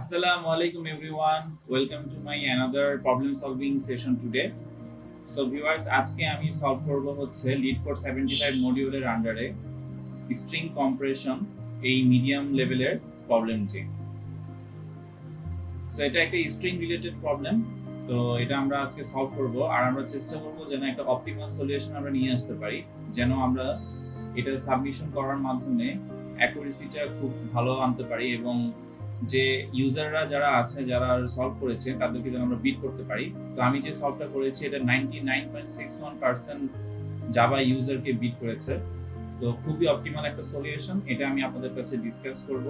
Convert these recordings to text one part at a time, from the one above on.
Assalamualaikum everyone. Welcome to my another problem solving session today. So viewers, আজকে আমি solve করব হচ্ছে lead code 75 মডিউলের আন্ডারে স্ট্রিং কম্প্রেশন এই মিডিয়াম লেভেলের প্রবলেমটি। সো এটা একটা স্ট্রিং রিলেটেড প্রবলেম। তো এটা আমরা আজকে সলভ করব আর আমরা চেষ্টা করব যেন একটা অপটিমাল সলিউশন আমরা নিয়ে আসতে পারি, যেন আমরা এটা সাবমিশন করার মাধ্যমে অ্যাকুরেসিটা খুব ভালো আনতে পারি এবং যে ইউজাররা যারা আছে যারা সলভ করেছে তাদেরকে যেন আমরা বিট করতে পারি। তো আমি যে সলভটা করেছি এটা 99.61% জাভা ইউজারকে বিট করেছে। তো খুবই অপটিমাল একটা সলিউশন, এটা আমি আপনাদের কাছে ডিসকাস করব।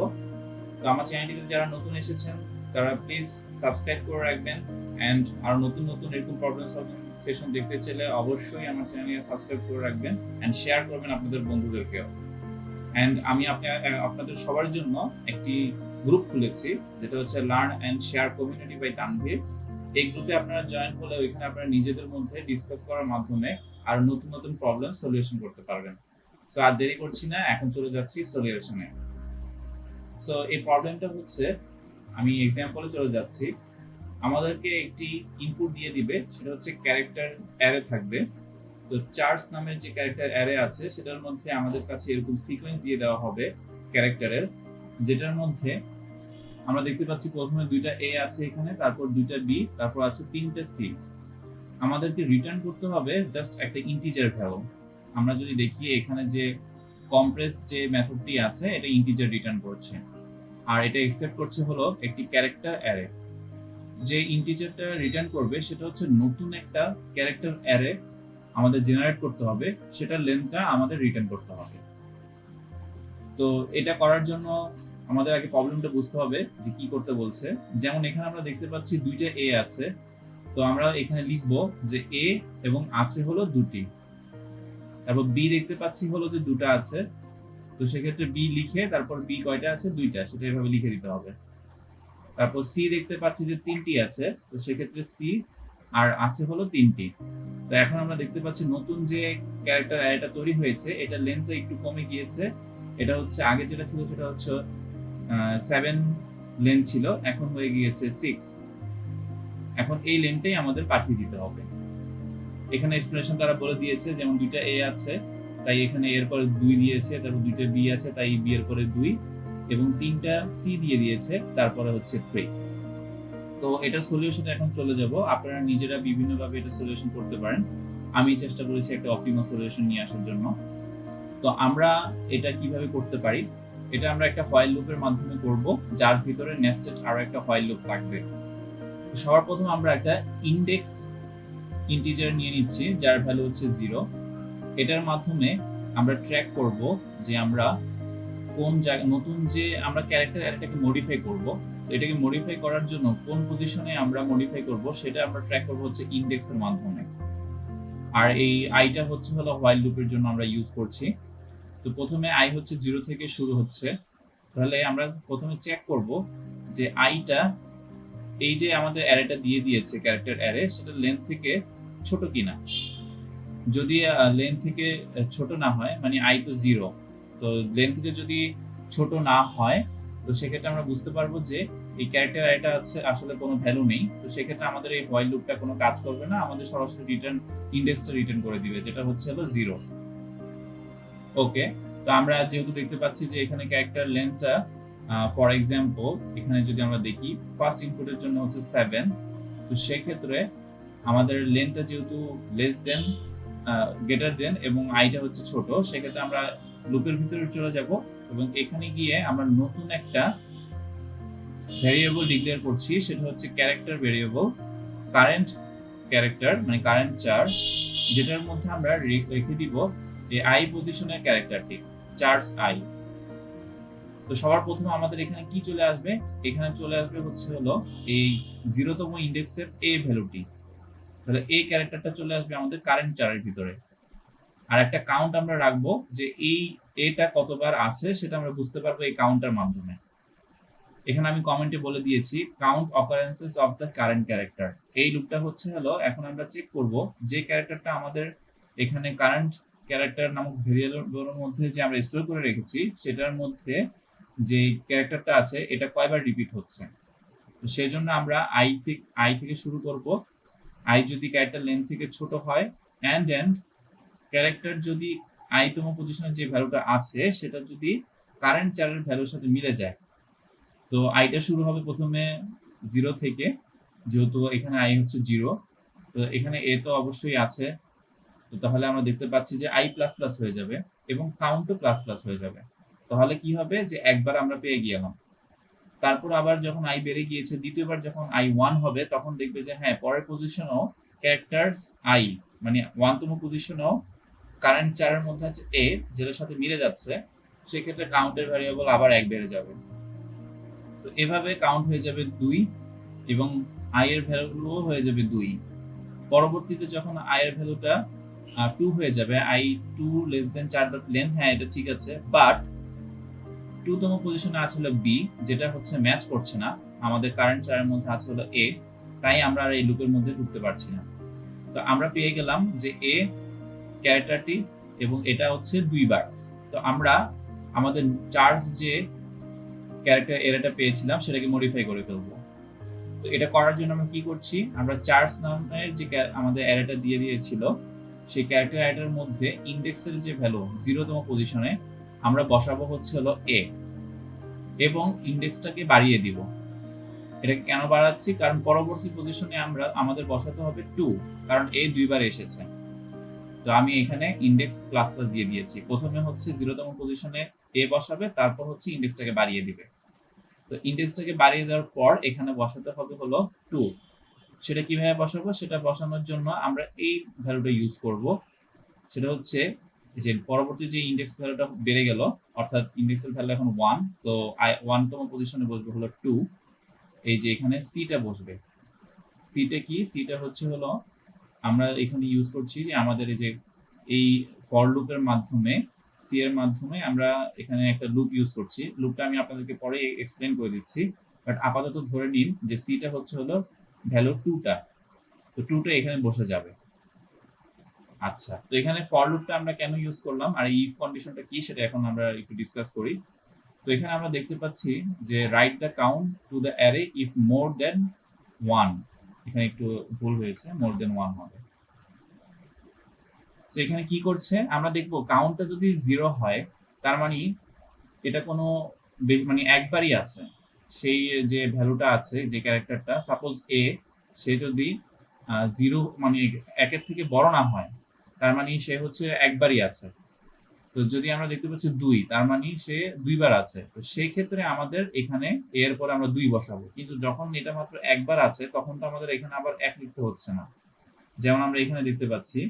তো আমার চ্যানেলটিতে যারা নতুন এসেছেন তারা প্লিজ সাবস্ক্রাইব করে রাখবেন অ্যান্ড আর নতুন নতুন এরকম প্রবলেম সলভিং সেশন দেখতে চাইলে অবশ্যই আমার চ্যানেলে সাবস্ক্রাইব করে রাখবেন অ্যান্ড শেয়ার করবেন আপনাদের বন্ধুদেরকেও। অ্যান্ড আমি আপনাদের সবার জন্য একটি গ্রুপ খুলেছি যেটা হচ্ছে learn and share community by Tanvir. এই গ্রুপে আপনারা জয়েন হলে ওইখানে আপনারা নিজেদের মধ্যে ডিসকাস করার মাধ্যমে আর নতুন নতুন প্রবলেম সলিউশন করতে পারবেন। সো আর দেরি করছি না, এখন চলে যাচ্ছি সলিউশনে। সো এই প্রবলেমটা হচ্ছে, আমি এক্সাম্পলে চলে যাচ্ছি। আমাদেরকে একটি ইনপুট দিয়ে দিবে, সেটা হচ্ছে ক্যারেক্টার অ্যারে থাকবে। তো চার্টস নামের যে ক্যারেক্টার অ্যারে আছে সেটার মধ্যে আমাদের কাছে এরকম সিকোয়েন্স দিয়ে দেওয়া হবে ক্যারেক্টারের, যেটার মধ্যে আমরা দেখতে পাচ্ছি প্রথমে দুইটা এ আছে এখানে, তারপর দুইটা বি, তারপর আছে তিনটা সি। আমাদেরকে রিটার্ন করতে হবে জাস্ট একটা ইন্টিজার ভ্যালু। আমরা যদি দেখি এখানে যে কম্প্রেস যে মেথডটি আছে এটা ইন্টিজার রিটার্ন করছে আর এটা এক্সেপ্ট করছে হলো একটি ক্যারেক্টার অ্যারে। যে ইন্টিজারটা রিটার্ন করবে সেটা হচ্ছে নতুন একটা ক্যারেক্টার অ্যারে আমাদের জেনারেট করতে হবে, সেটার লেন্থটা আমাদের রিটার্ন করতে হবে। তো এটা করার জন্য আমাদের আগে প্রবলেমটা বুঝতে হবে যে কি করতে বলছে। যেমন এখানে আমরা দেখতে পাচ্ছি দুইটা এ আছে, তো আমরা এখানে লিখব যে এ এবং আছে হলো দুটি। তারপর বি দেখতে পাচ্ছি হলো যে দুটো আছে, তো সেক্ষেত্রে বি লিখে তারপর বি কয়টা আছে দুইটা, সেটা এভাবে লিখে দিতে হবে। তারপর সি দেখতে পাচ্ছি যে তিনটি আছে, তো সেক্ষেত্রে সি আর আছে হলো তিনটি। তো এখন আমরা দেখতে পাচ্ছি নতুন যে ক্যারেক্টার অ্যারেটা তৈরি হয়েছে এটা লেন্থটা একটু কমে গিয়েছে। এটা হচ্ছে আগে যেটা ছিল সেটা হচ্ছে 7 লেন ছিল, এখন হয়ে গিয়েছে 6। এখন এই লেনটাই আমাদের পাঠিয়ে দিতে হবে। এখানে এক্সপ্রেশন তারা বলে দিয়েছে, যেমন দুইটা এ আছে তাই এখানে এর পরে 2 দিয়েছে, তারপর দুইটা বি আছে তাই বি এর পরে 2 এবং তিনটা সি দিয়ে দিয়েছে, তারপরে হচ্ছে 3। তো এটা সলিউশনে এখন চলে যাব। আপনারা নিজেরা বিভিন্নভাবে এটা সলিউশন করতে পারেন, আমি চেষ্টা করেছি একটা অপটিমাল সলিউশন নিয়ে আসার জন্য। তো আমরা এটা কিভাবে করতে পারি, এটা আমরা একটা হোয়াইল লুপের মাধ্যমে করব, যার ভিতরে নেস্টেড আরো একটা হোয়াইল লুপ থাকবে। সবার প্রথম আমরা একটা ইনডেক্স ইন্টিজার নিয়ে নিচ্ছি যার ভ্যালু হচ্ছে 0। এটার মাধ্যমে আমরা ট্র্যাক করব যে আমরা কোন নতুন যে আমরা ক্যারেক্টার অ্যারেটাকে মডিফাই করব, এটাকে মডিফাই করার জন্য কোন পজিশনে আমরা মডিফাই করব সেটা আমরা ট্র্যাক করব হচ্ছে ইনডেক্সের মাধ্যমে। আর এই আইটা হচ্ছে হলো হোয়াইল লুপের জন্য আমরা ইউজ করছি। তো প্রথমে আই হচ্ছে 0 থেকে শুরু হচ্ছে, তাহলে আমরা প্রথমে চেক করব যে আইটা এই যে আমাদের অ্যারেটা দিয়ে দিয়েছে ক্যারেক্টার অ্যারে, সেটা লেন্থ থেকে ছোট কিনা। যদি লেন্থ থেকে ছোট না হয়, মানে আই তো 0, তো লেন্থ থেকে যদি ছোট না হয় তো সেক্ষেত্রে আমরা বুঝতে পারবো যে এই ক্যারেক্টার অ্যারেটা আছে আসলে কোনো ভ্যালু নেই। তো সেক্ষেত্রে আমাদের এই হোয়াইল লুপটা কোনো কাজ করবে না, আমাদের সরাসরি রিটার্ন ইনডেক্সটা রিটার্ন করে দিবে, যেটা হচ্ছে হলো 0। ওকে, তো আমরা যেহেতু দেখতে পাচ্ছি যে এখানে ক্যারেক্টার লেন্থটা ফর এক্সাম্পল এখানে যদি আমরা দেখি ফার্স্ট ইনপুটের জন্য হচ্ছে 7, তো সেক্ষেত্রে আমাদের লেন্থটা যেহেতু লেস দেন গ্রেটার দেন এবং আইটা হচ্ছে ছোট, সেক্ষেত্রে আমরা লুপের ভিতরে চলে যাব এবং এখানে গিয়ে আমরা নতুন একটা ভেরিয়েবল ডিক্লেয়ার করছি, সেটা হচ্ছে ক্যারেক্টার ভেরিয়েবল কারেন্ট ক্যারেক্টার, মানে কারেন্ট চার্জ, যেটার মধ্যে আমরা রেখে দিব এই আই পজিশনের ক্যারেক্টারটি চার্জ আই। তো সবার প্রথমে আমাদের এখানে কি চলে আসবে, এখানে চলে আসবে হচ্ছে হলো এই 0তম ইনডেক্সের এ ভ্যালুটি। তাহলে এই ক্যারেক্টারটা চলে আসবে আমাদের কারেন্ট চারের ভিতরে। আর একটা কাউন্ট আমরা রাখবো যে এই এটা কতবার আছে সেটা আমরা বুঝতে পারবো এই কাউন্টার মাধ্যমে। এখানে আমি কমেন্টে বলে দিয়েছি count occurrences of the current character. এই লুপটা হচ্ছে হলো এখন আমরা চেক করব যে ক্যারেক্টারটা আমাদের এখানে কারেন্ট ক্যারেক্টার নামক ভেরিয়েবলের মধ্যে যে আমরা স্টোর করে রেখেছি সেটার মধ্যে যে ক্যারেক্টারটা আছে এটা কয়বার রিপিট হচ্ছে। তো সেই জন্য আমরা আই থেকে শুরু করব। আই যদি ক্যারেক্টার লেন্থ থেকে ছোট হয় অ্যান্ড ক্যারেক্টার যদি আইতম পজিশনে যে ভ্যালুটা আছে সেটা যদি কারেন্ট চারের ভ্যালুর সাথে মিলে যায়। তো আইটা শুরু হবে প্রথমে 0 থেকে, যেহেতু এখানে আই হচ্ছে 0, তো এখানে এ তো অবশ্যই আছে। তো তাহলে আমরা দেখতে পাচ্ছি যে আই প্লাস প্লাস হয়ে যাবে এবং কাউন্টও প্লাস প্লাস হয়ে যাবে। তাহলে কি হবে যে একবার আমরা পেয়ে গেলাম। তারপর আবার যখন আই বেড়ে গিয়েছে, দ্বিতীয়বার যখন আই 1 হবে, তখন দেখবে যে হ্যাঁ, পরের পজিশনেও ক্যারেক্টার্স আই মানে 1তম পজিশনেও কারেন্ট চারের মধ্যে আছে এ, যেটার সাথে মিলে যাচ্ছে, সেক্ষেত্রে কাউন্টের ভ্যারিয়েবল আবার 1 বেড়ে যাবে। তো এভাবে কাউন্ট হয়ে যাবে 2 এবং আই এর ভ্যালুগুলোও হয়ে যাবে 2। পরবর্তীতে যখন আই এর ভ্যালুটা 2 হয়ে যাবে, আই 2 লেস দেন 4.লেন, হ্যাঁ এটা ঠিক আছে, বাট 2তম পজিশনে আছে হলো বি, যেটা হচ্ছে ম্যাচ করছে না, আমাদের কারেন্ট চারের মধ্যে আছে হলো এ, তাই আমরা আর এই লুপের মধ্যে ঢুকতে পারছি না। তো আমরা পেয়ে গেলাম যে এ ক্যারেক্টারটি এবং এটা হচ্ছে 2 বার। তো আমরা আমাদের চার্জ যে ক্যারেক্টার এরাটা পেয়েছিলাম সেটাকে মডিফাই করে ফেলবো। তো এটা করার জন্য আমরা কি করছি, আমরা চার্জ নামের যে আমাদের অ্যারেটা দিয়ে দিয়েছিল, সেই ক্যারেক্টার অ্যারেটার মধ্যে ইন্ডেক্সের যে ভ্যালু 0তম পজিশনে আমরা বসাবো হচ্ছে হলো এ এবং ইন্ডেক্সটাকে বাড়িয়ে দিব। এটাকে কেন বাড়াচ্ছি, কারণ পরবর্তী পজিশনে আমাদের বসাতে হবে 2, কারণ এ 2 বার এসেছে। তো আমি এখানে ইন্ডেক্স প্লাস প্লাস দিয়ে দিয়েছি। প্রথমে হচ্ছে 0তম পজিশনে এ বসাবে, তারপর হচ্ছে ইন্ডেক্সটাকে বাড়িয়ে দিবে। তো ইন্ডেক্সটাকে বাড়িয়ে দেওয়ার পর এখানে বসাতে হবে হলো 2। সেটা কিভাবে বসাবো, সেটা বসানোর জন্য আমরা এই ভ্যালুটা ইউজ করব। সেটা হচ্ছে যে পরবর্তী যে ইন্ডেক্স ভ্যালুটা বেড়ে গেল, অর্থাৎ ইন্ডেক্সের ভ্যালু এখন 1, তো 1তম পজিশনে বসবে হলো 2। এই যে এখানে সিটা বসবে। সিটা কি, সিটা হচ্ছে হলো আমরা এখানে ইউজ করছি যে আমাদের এই ফর লুপের মাধ্যমে, সি এর মাধ্যমে আমরা এখানে একটা লুপ ইউজ করছি। লুপটা আমি আপনাদেরকে পরে এক্সপ্লেন করে দিচ্ছি, বাট আপাতত ধরে নিন যে সিটা হচ্ছে হলো ভ্যালু 2টা। তো 2টা এখানে বসে যাবে। আচ্ছা, তো এখানে ফর লুপটা আমরা কেন ইউজ করলাম আর ইফ কন্ডিশনটা কি সেটা এখন আমরা একটু ডিসকাস করি। তো এখানে আমরা দেখতে পাচ্ছি যে write the count to the array if more than 1। এখানে একটু ভুল হয়েছে, মোর দেন 1 হবে। তো এখানে কি করছে, আমরা দেখব কাউন্টটা যদি 0 হয়, তার মানে এটা কোনো মানে একবারই আছে। সেই যে ভ্যালুটা আছে, যে ক্যারেক্টারটা, সাপোজ এ, সে যদি 0 মানে 1-এর থেকে বড় না হয়, তার মানে সে হচ্ছে একবারই আছে। তো যদি আমরা দেখতে পাচ্ছি 2, তার মানে সে 2 বার আছে। তো সেই ক্ষেত্রে আমাদের এখানে এর পরে আমরা 2 বসাবো, কিন্তু যখন এটা মাত্র একবার আছে তখন তো আমাদের এখানে আবার 1 লিখতে হচ্ছে না। যেমন আমরা এখানে দেখতে পাচ্ছি,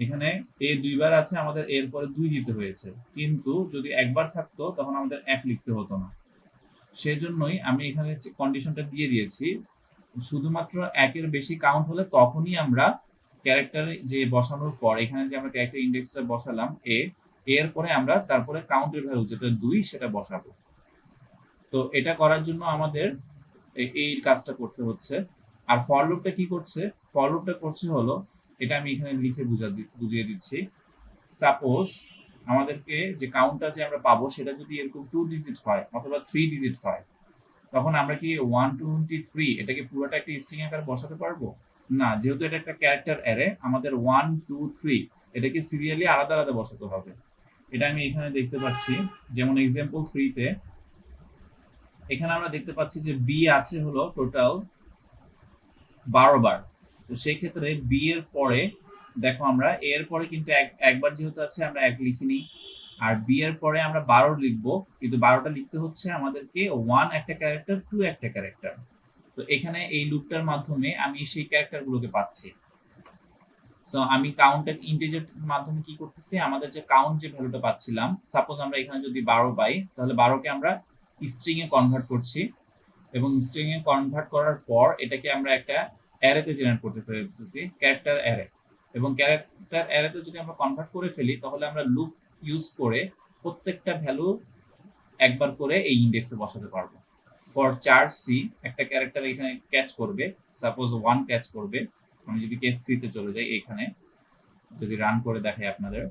এখানে এ 2 বার আছে, আমাদের এর পরে 2 দিতে হয়েছে, কিন্তু যদি একবার থাকতো তখন আমাদের 1 লিখতে হতো না। সেজন্যই আমি এখানে কন্ডিশনটা দিয়ে দিয়েছি, শুধুমাত্র 1-এর বেশি কাউন্ট হলে তখনই আমরা ক্যারেক্টার যে বসানোর পর, এখানে যে আমরা ক্যারেক্টার ইন্ডেক্সটা বসালাম এ, এর পরে আমরা তারপরে কাউন্টের ভ্যালু যেটা 2 সেটা বসাবো। তো এটা করার জন্য আমাদের এই কাজটা করতে হচ্ছে। আর ফর লুপটা কি করছে, ফর লুপটা করছে হলো, এটা আমি এখানে লিখে বুঝিয়ে দিচ্ছি। সাপোজ আমাদেরকে যে কাউন্টটা যে আমরা পাবো সেটা যদি এরকম 2 ডিজিট হয় অথবা 3 ডিজিট হয়, তখন আমরা কি 123 এটাকে পুরোটা একটা স্ট্রিং আকারে বসাতে পারবো না, যেহেতু এটা একটা ক্যারেক্টার অ্যারে, আমাদের 1 2 3 এটাকে সিরিয়ালি আলাদা আলাদা বসাতে হবে। এটা আমি এখানে দেখতে পাচ্ছি, যেমন এক্সাম্পল 3 তে এখানে আমরা দেখতে পাচ্ছি যে বি আছে হলো টোটাল 12 বার। তো সেই ক্ষেত্রে বি এর পরে দেখো, আমরা এর পরে কিন্তু একবার যেহেতু আছে আমরা 1 লিখিনি, আর বি এর পরে আমরা 12 লিখবো, কিন্তু 12টা লিখতে হচ্ছে আমাদেরকে 1 একটা ক্যারেক্টার, 2 একটা ক্যারেক্টার। তো এখানে এই লুপটার মাধ্যমে আমি সেই ক্যারেক্টারগুলোকে পাচ্ছি। সো আমি কাউন্টের ইন্টিজার মাধ্যমে কি করতেছি, আমাদের যে কাউন্ট যে ভ্যালুটা পাচ্ছিলাম, সাপোজ আমরা এখানে যদি 12 পাই, তাহলে 12কে আমরা স্ট্রিং এ কনভার্ট করছি, এবং স্ট্রিং এ কনভার্ট করার পর এটাকে আমরা একটা অ্যারেতে জেনারেট করতে ফেলতেছি, ক্যারেক্টার অ্যারে। এবং ক্যারেক্টার অ্যারেতে যদি আমরা কনভার্ট করে ফেলি, তাহলে আমরা লুপ ইউজ করে প্রত্যেকটা ভ্যালু একবার করে এই ইন্ডেক্সে বসাতে পারবো। ফর চার্জ সি একটা ক্যারেক্টার এখানে ক্যাচ করবে, সাপোজ 1 ক্যাচ করবে। আমি যদি কেস 3 তে চলে যাই, এখানে যদি রান করে দেখাই আপনাদের,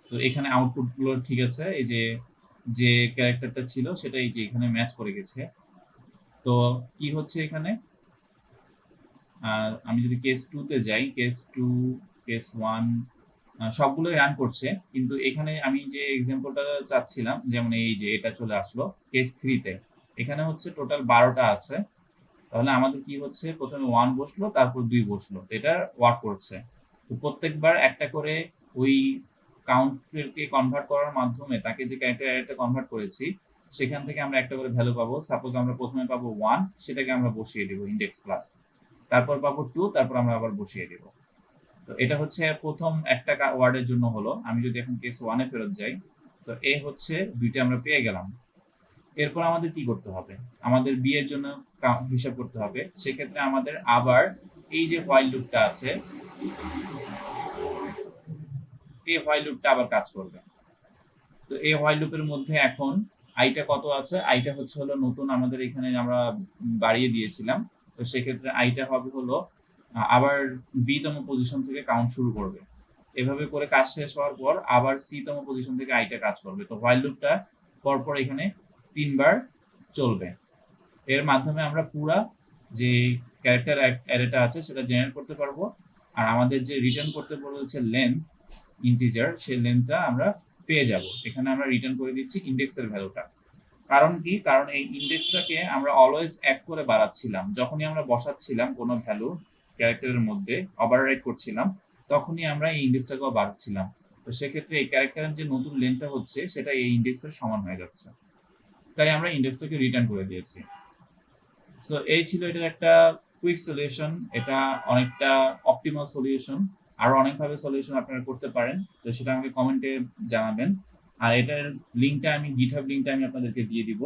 তো তো এখানে আউটপুট গুলো ঠিক আছে, এই যে যে ক্যারেক্টারটা ছিল সেটা এই যে এখানে ম্যাচ করে গেছে। তো কি হচ্ছে এখানে, আমি যদি কেস 2 তে যাই, কেস 2, কেস 1 সবগুলোই রান করছে, কিন্তু এখানে আমি যে এক্সাম্পলটা চাচ্ছিলাম, যেমন এই যে এটা চলে আসলো কেস 3 তে, এখানে হচ্ছে টোটাল 12টা আছে। তাহলে আমাদের কি হচ্ছে, প্রথমে 1 বসলো, তারপর 2 বসলো, তো এটা ওয়ার্ক করছে। তো প্রত্যেকবার একটা করে ওই কাউন্টকে কনভার্ট করার মাধ্যমে তাকে যে ক্যারেক্টার অ্যারেতে কনভার্ট করেছি সেখান থেকে আমরা একটা করে ভ্যালু পাবো। সাপোজ আমরা প্রথমে পাবো 1, সেটাকে আমরা বসিয়ে দেবো ইন্ডেক্স প্লাস, তারপর পাবো 2, তারপর আমরা আবার বসিয়ে দেবো। তো এটা হচ্ছে প্রথম একটা ওয়ার্ডের জন্য হলো। আমি যদি এখন কেস 1 এ ফেরত যাই, তো এ হচ্ছে 2টা আমরা পেয়ে গেলাম। এরপর আমাদের কি করতে হবে, আমাদের বি এর জন্য হিসাব করতে হবে। সেক্ষেত্রে আমাদের আবার এই যে হোয়াইল লুপটা আছে, এই হোয়াইল লুপটা আবার কাজ করবে। তো এই হোয়াইল লুপের মধ্যে এখন আইটা কত আছে, আইটা হচ্ছে হলো নতুন, আমাদের এখানে আমরা বাড়িয়ে দিয়েছিলাম। তো সেক্ষেত্রে আইটা হবে হলো আবার বি তম পজিশন থেকে কাউন্ট শুরু করবে। এভাবে করে কাজ শেষ হওয়ার পর আবার সি তম পজিশন থেকে আইটা কাজ করবে। তো হোয়াইল লুপটা পরপর এখানে 3বার চলবে। এর মাধ্যমে আমরা পুরা যে ক্যারেক্টার অ্যারেটা আছে সেটা জেনারেট করতে পারবো। আর আমাদের যে রিটার্ন করতে বলেছে লেন্থ ইন্টিজার, সেই লেন্থটা আমরা পেয়ে যাব। এখানে আমরা রিটার্ন করে দিচ্ছি ইন্ডেক্সের ভ্যালুটা। কারণ কি, কারণ এই ইন্ডেক্সটাকে আমরা অলওয়েজ 1 করে বাড়াচ্ছিলাম। যখনই আমরা বসাচ্ছিলাম কোনো ভ্যালু ক্যারেক্টারের মধ্যে ওভাররাইট করছিলাম, তখনই আমরা এই ইন্ডেক্সটাকেও বাড়াচ্ছিলাম। তো সেক্ষেত্রে এই ক্যারেক্টারের যে নতুন লেন্থটা হচ্ছে সেটা এই ইন্ডেক্সের সমান হয়ে যাচ্ছে। তাই আমরা ইন্ডেক্সটাকে রিটার্ন করে দিয়েছি। সো এই ছিল এটার একটা কুইক সলিউশন। এটা অনেকটা অপটিমাল সলিউশন। আরো অনেকভাবে সলিউশন আপনারা করতে পারেন, তো সেটা আমাকে কমেন্টে জানাবেন। আর এটার লিঙ্কটা আমি গিটহাব লিঙ্কটা আমি আপনাদেরকে দিয়ে দিব।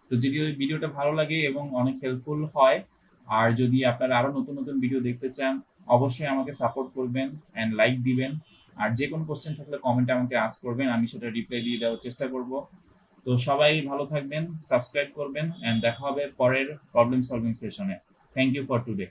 তো যদি ওই ভিডিওটা ভালো লাগে এবং অনেক হেল্পফুল হয়, আর যদি আপনারা আরো নতুন নতুন ভিডিও দেখতে চান, অবশ্যই আমাকে সাপোর্ট করবেন এন্ড লাইক দিবেন। আর যে কোনো কোশ্চেন থাকলে কমেন্টে আমাকে আস্ক করবেন, আমি সেটা রিপ্লাই দিয়ে দেওয়ার চেষ্টা করব। তো সবাই ভালো থাকবেন, সাবস্ক্রাইব করবেন, এন্ড দেখা হবে পরের প্রবলেম সলভিং সেশনে। Thank you for today.